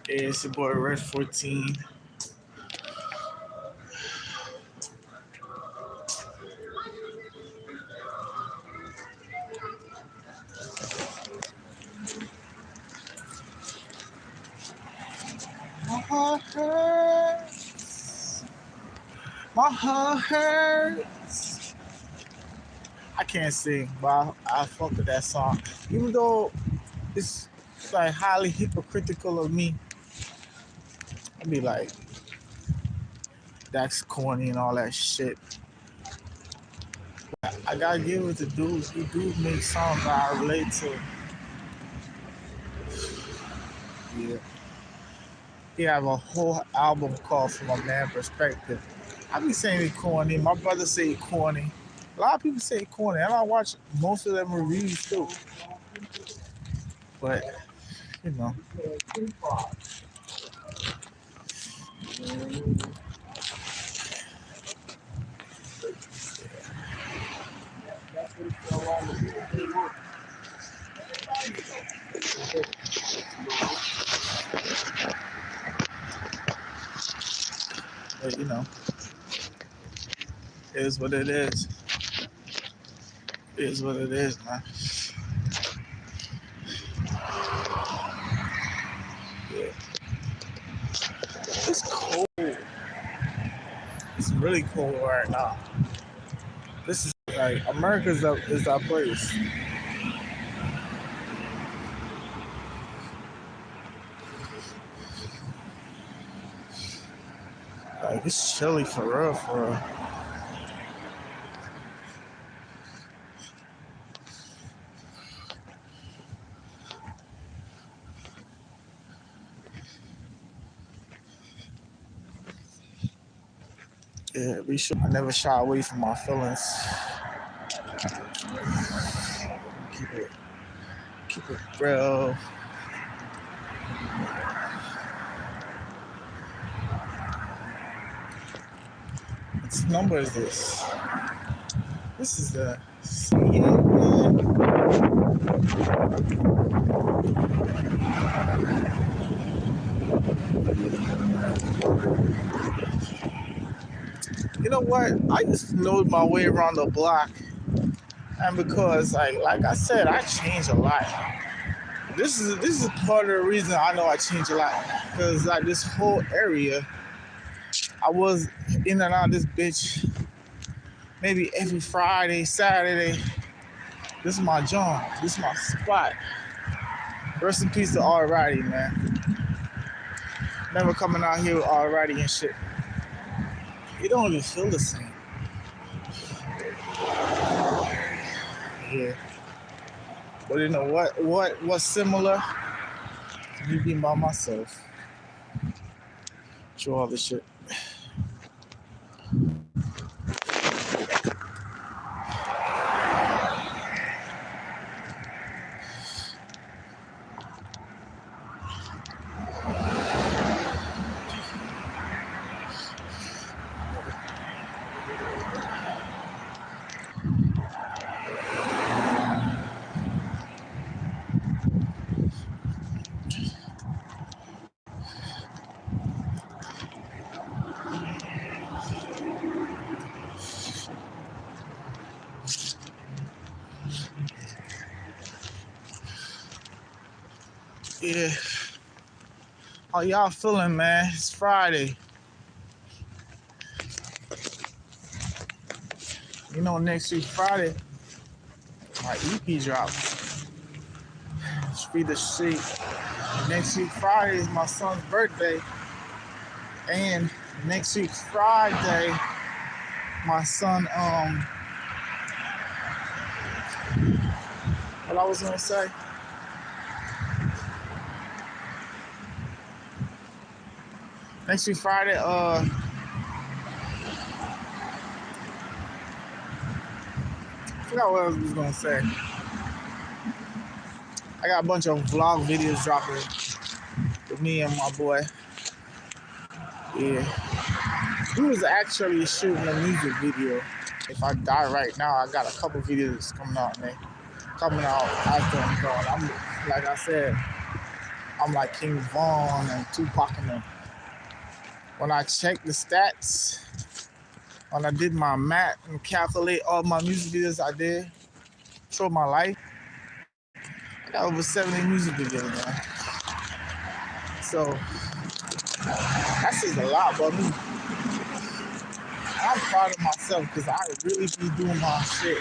Yeah, it's your boy Red 14. My heart hurts. My heart hurts. I can't sing, but I fuck with that song. Even though it's like highly hypocritical of me, I'd be like, that's corny and all that shit. I gotta give it to dudes. He do make songs that I relate to. Yeah. He have a whole album called From a Man Perspective. I be saying it corny. My brother say it corny. A lot of people say it corny. And I watch most of them reviews too. But, you know. But, you know. It is what it is. It is what it is, man. Yeah. It's cold. It's really cold right now. This is like America is our place. Like it's chilly for real, for real. Yeah, be sure I never shy away from my feelings. Keep it real. What number is this? This is the You know what? I used to know my way around the block, and because like I said, I changed a lot. This is part of the reason I know I changed a lot, because like this whole area, I was in and out of this bitch maybe every Friday, Saturday. This is my joint. This is my spot. Rest in peace to Alrighty, man. Never coming out here with Alrighty and shit. It don't even feel the same. Yeah. But you know what's similar? Me being by myself. Through all this shit. Yeah. How y'all feeling, man? It's Friday. You know, next week Friday, my EP drops. Free the sheet. Next week Friday is my son's birthday, and next week Friday, my son what I was gonna say. Next week Friday, I forgot what I was gonna say. I got a bunch of vlog videos dropping with me and my boy. Yeah. he was actually shooting a music video. If I die right now, I got a couple videos coming out after I'm gone. Like I said, I'm like King Von and Tupac and them. When I checked the stats, when I did my math and calculate all my music videos I did through my life, I got over 70 music videos, man. So that says a lot about me. I'm proud of myself because I really be doing my shit.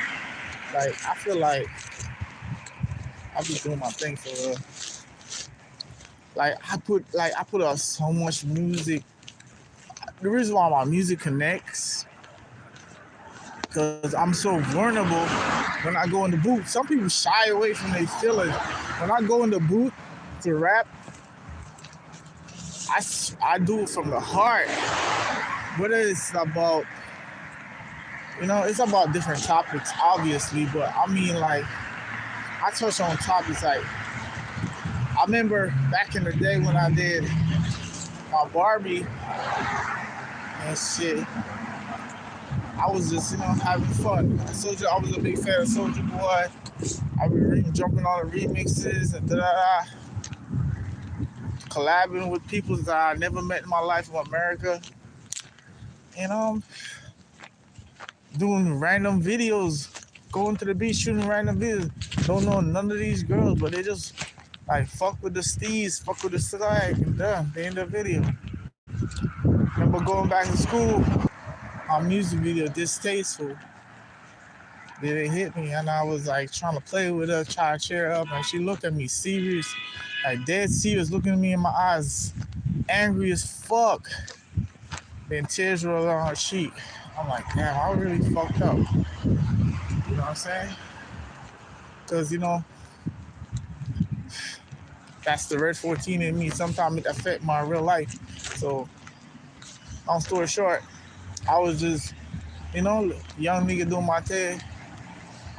Like I feel like I be doing my thing for real. I put out so much music. The reason why my music connects, because I'm so vulnerable when I go in the booth. Some people shy away from their feelings. When I go in the booth to rap, I do it from the heart. Whether it's about, it's about different topics, obviously, but I mean, like, I touch on topics like, I remember back in the day when I did my Barbie and shit, I was just, having fun. I was a big fan of Soulja Boy. I was jumping on the remixes and collabing with people that I never met in my life in America. And doing random videos, going to the beach, shooting random videos. Don't know none of these girls, but they just like fuck with the steez, fuck with the swag, and done. They end the video. Remember going back to school, my music video distasteful. They didn't hit me, and I was like trying to play with her, trying to cheer her up, and she looked at me serious, like dead serious, looking at me in my eyes, angry as fuck. Then tears roll on her cheek. I'm like, damn, I really fucked up. You know what I'm saying? Because, that's the red 14 in me. Sometimes it affect my real life. So, long story short, I was just, young nigga doing my thing.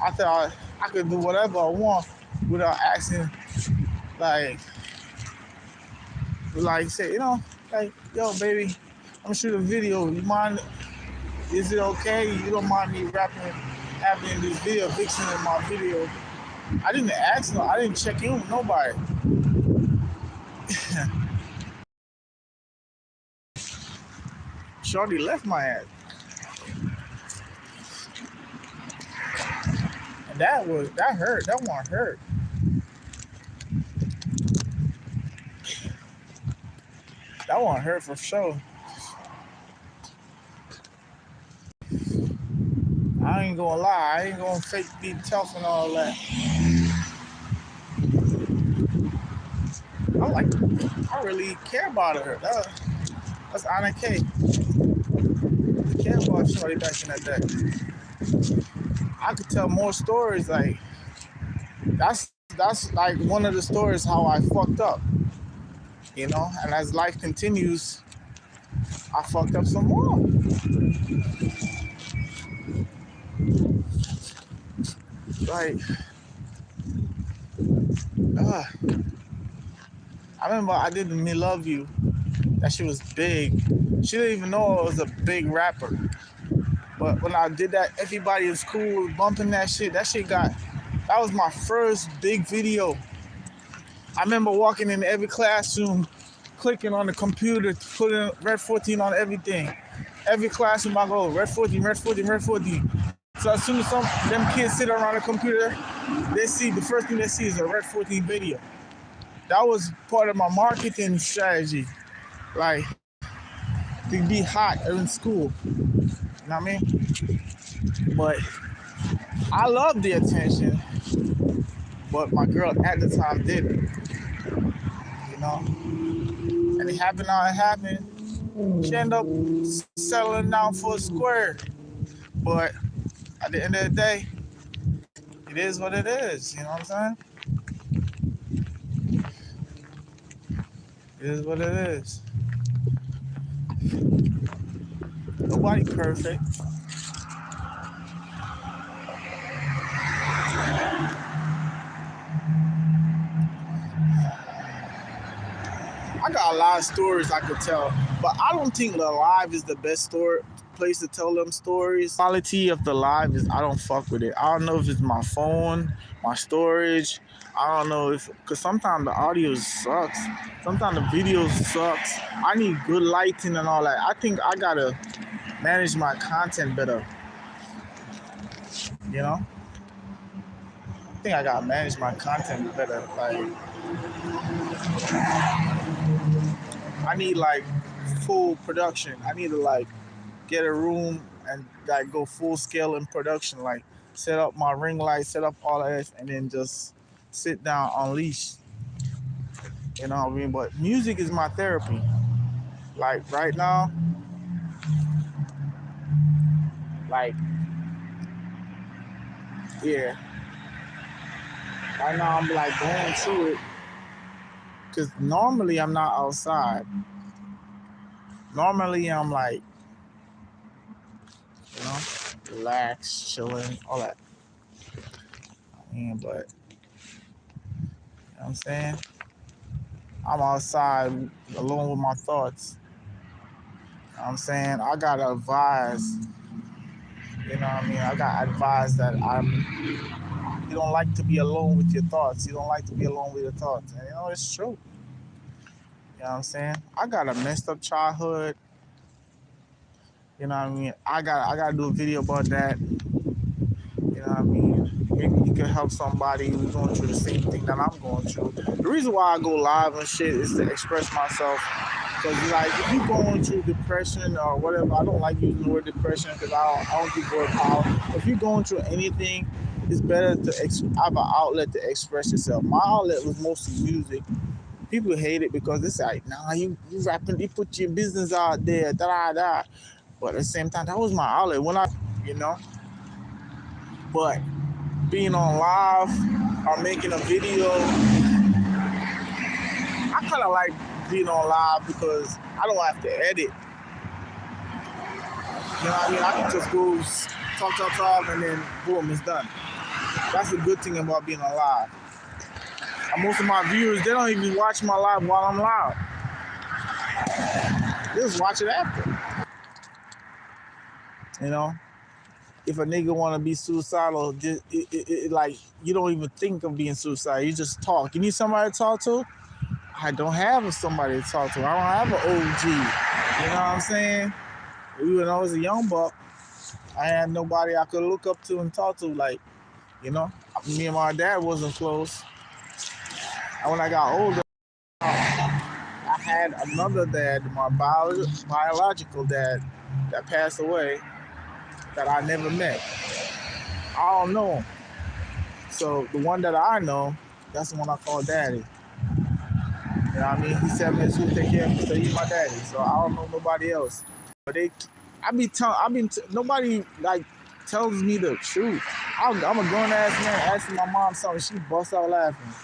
I thought I could do whatever I want without asking, like say, like, yo, baby, I'm gonna shoot a video. You mind? Is it okay? You don't mind me having this video, vixen in my video? I didn't ask no. I didn't check in with nobody. Shorty left my ass. And that hurt. That one hurt. That one hurt for sure. I ain't gonna lie. I ain't gonna fake be tough and all that. I really care about her. That's Anna K. I care about Shorty back in that day. I could tell more stories. Like that's like one of the stories how I fucked up. And as life continues, I fucked up some more. Like, I remember I did Me Love You. That shit was big. She didn't even know I was a big rapper. But when I did that, everybody in school was bumping that shit. That was my first big video. I remember walking in every classroom, clicking on the computer, putting Red 14 on everything. Every classroom I go, Red 14, Red 14, Red 14. So as soon as them kids sit around the computer, the first thing they see is a Red 14 video. That was part of my marketing strategy. Like, to be hot in school. You know what I mean? But I loved the attention. But my girl at the time didn't. And it happened how it happened. She ended up settling down for a square. But at the end of the day, it is what it is. You know what I'm saying? It is what it is. Nobody perfect. I got got a lot of stories I could tell, but I don't think the live is the best story place to tell them stories. Quality of the live is I don't fuck with it. I don't know if it's my phone, my storage. I don't know if because sometimes the audio sucks. Sometimes the video sucks. I need good lighting and all that. I think I gotta manage my content better. You know, I think I gotta manage my content better. Like I need like full production. I need to like get a room and like go full scale in production. Like set up my ring light, set up all of this, and then just sit down, unleash. You know what I mean? But music is my therapy. Like right now, like yeah, right now I'm like going through it because normally I'm not outside. Normally I'm like you know relaxed, chilling, all that. Yeah, but you know what I'm saying? I'm outside alone with my thoughts. You know what I'm saying? I gotta advise, you know what I mean? I gotta advise that you don't like to be alone with your thoughts. You don't like to be alone with your thoughts. And you know, it's true. You know what I'm saying? I got a messed up childhood. You know what I mean? I gotta do a video about that. You know what I mean? Maybe you can help somebody who's going through the same thing that I'm going through. The reason why I go live and shit is to express myself. Because like if you're going through depression or whatever, I don't like using the word depression because I don't think word power. If you're going through anything, it's better to have an outlet to express yourself. My outlet was mostly music. People hate it because it's like, nah, you rapping, you put your business out there, da da da. But at the same time, that was my outlet when you know. But being on live or making a video, I kind of like being on live because I don't have to edit. You know what I mean? I can just go talk, and then boom, it's done. That's a good thing about being on live. And most of my viewers, they don't even watch my live while I'm live. They just watch it after. You know? If a nigga want to be suicidal, like, you don't even think of being suicidal. You just talk. You need somebody to talk to? I don't have somebody to talk to. I don't have an OG. You know what I'm saying? Even when I was a young buck, I had nobody I could look up to and talk to. Like, you know, me and my dad wasn't close. And when I got older, I had another dad, my biological dad, that passed away that I never met. I don't know him. So the one that I know, that's the one I call daddy. You know what I mean? He said, man, to take care of me, so he's my daddy. So I don't know nobody else. But nobody like tells me the truth. I'm a grown ass man asking my mom something, she busts out laughing.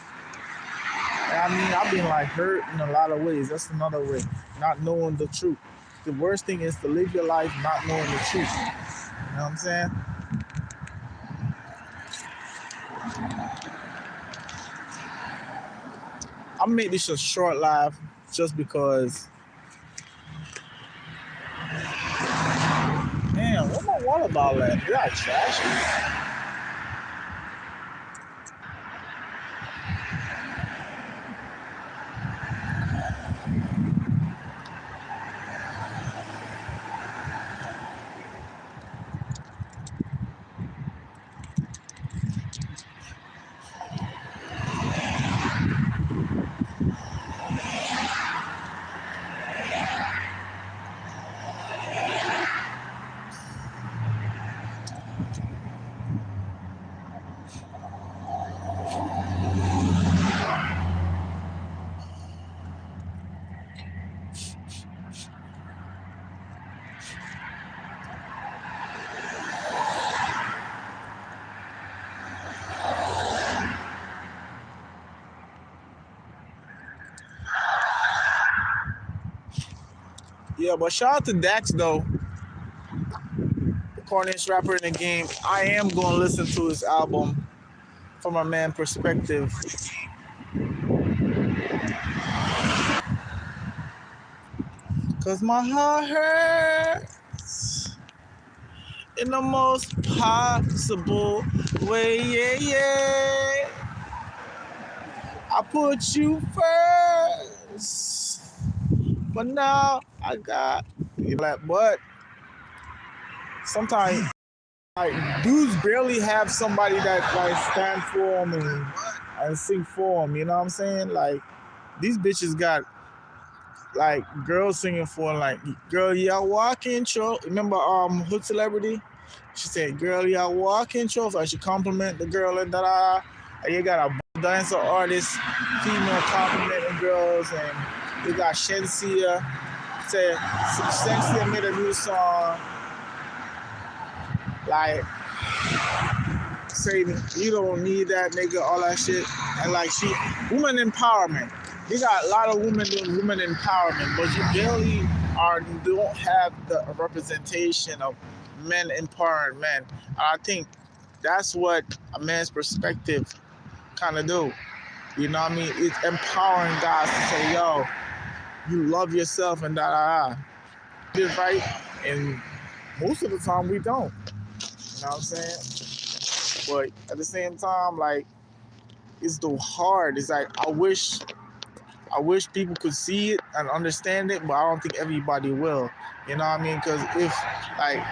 And I mean, I've been like hurt in a lot of ways. That's another way, not knowing the truth. The worst thing is to live your life not knowing the truth. You know what I'm saying? I'm gonna make this a short live just because. Damn, what my water bottle at? Did I trash it? Yeah, but shout out to Dax though, the corniest rapper in the game. I am gonna listen to his album from a man perspective. Cause my heart hurts in the most possible way, yeah, yeah. I put you first, but now I got you that. But sometimes, like, dudes barely have somebody that like stand for them and sing for them. You know what I'm saying? Like, these bitches got like girls singing for them, like, girl, yeah, walking tro. Remember Hood Celebrity? She said, girl, yeah, walking trophy. And she compliment the girl and da. And you got a dancer artist, female complimenting girls, and you got Shensia. Said Shensia made a new song, like saying you don't need that nigga, all that shit. And like woman empowerment. You got a lot of women doing women empowerment, but you barely don't have the representation of men empowering men. And I think that's what a man's perspective kind of do. You know what I mean? It's empowering guys to say, yo, you love yourself and da da da. Did right, and most of the time we don't. You know what I'm saying? But at the same time, like, it's the hard. It's like I wish people could see it and understand it, but I don't think everybody will. You know what I mean? Because if, like,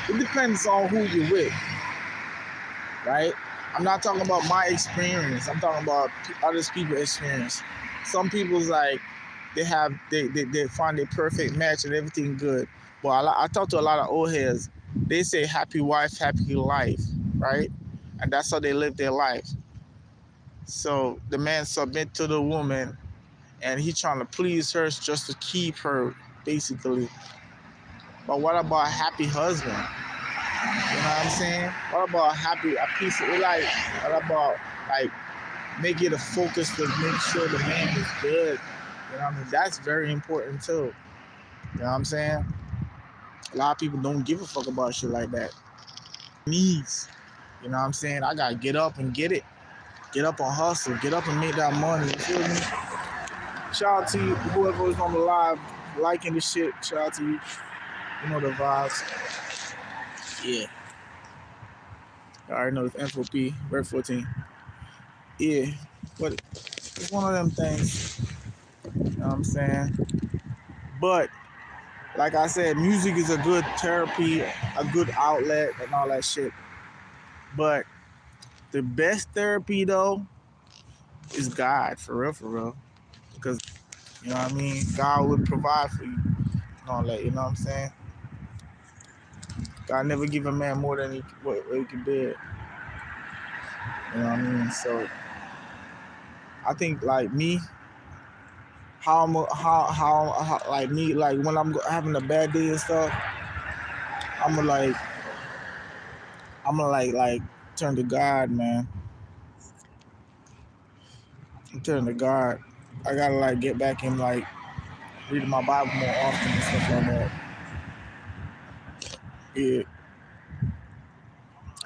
it depends on who you're with, right? I'm not talking about my experience. I'm talking about other people's experience. Some people's like they find a perfect match and everything good. But I talk to a lot of old heads. They say happy wife, happy life, right? And that's how they live their life. So the man submit to the woman, and he trying to please her just to keep her, basically. But what about a happy husband? You know what I'm saying? What about a piece of like? What about like make it a focus to make sure the man is good? You know what I mean? That's very important too. You know what I'm saying? A lot of people don't give a fuck about shit like that. Needs. You know what I'm saying? I gotta get up and get it. Get up and hustle. Get up and make that money. You feel me? Shout out to you, whoever was on the live liking the shit. Shout out to you. You know the vibes. Yeah. I already know it's N4P, Red 14. Yeah. But it's one of them things. You know what I'm saying? But like I said, music is a good therapy, a good outlet, and all that shit. But the best therapy though is God, for real, for real. Because you know what I mean? God would provide for you and all that, you know what I'm saying? God never give a man more than what he can bear. You know what I mean? So I think like me, how like me, like when I'm having a bad day and stuff, I'm gonna like turn to God, man. I'm turning to God. I gotta like get back in like reading my Bible more often and stuff like that. Yeah,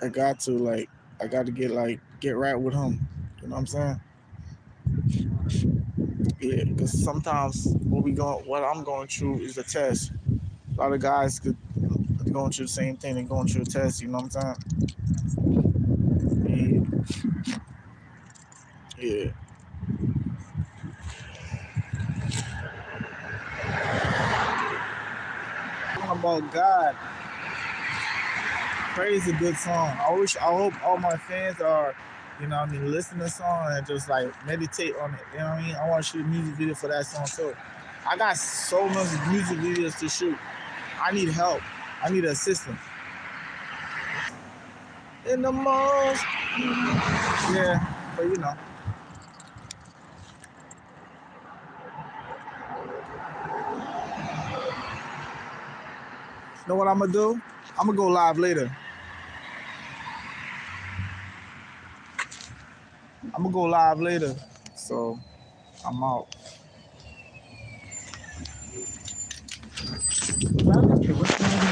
I got to get right with him. You know what I'm saying? Yeah, because sometimes what I'm going through is a test. A lot of guys could going through the same thing and going through a test. You know what I'm saying? Yeah, yeah. Talking about God, praise a good song. I hope all my fans are, you know what I mean, listen to the song and just like meditate on it. You know what I mean? I want to shoot a music video for that song too. I got so much music videos to shoot. I need help. I need an assistant. In the most, yeah, but you know what I'm gonna do? I'm gonna go live later. I'm gonna go live later. So I'm out.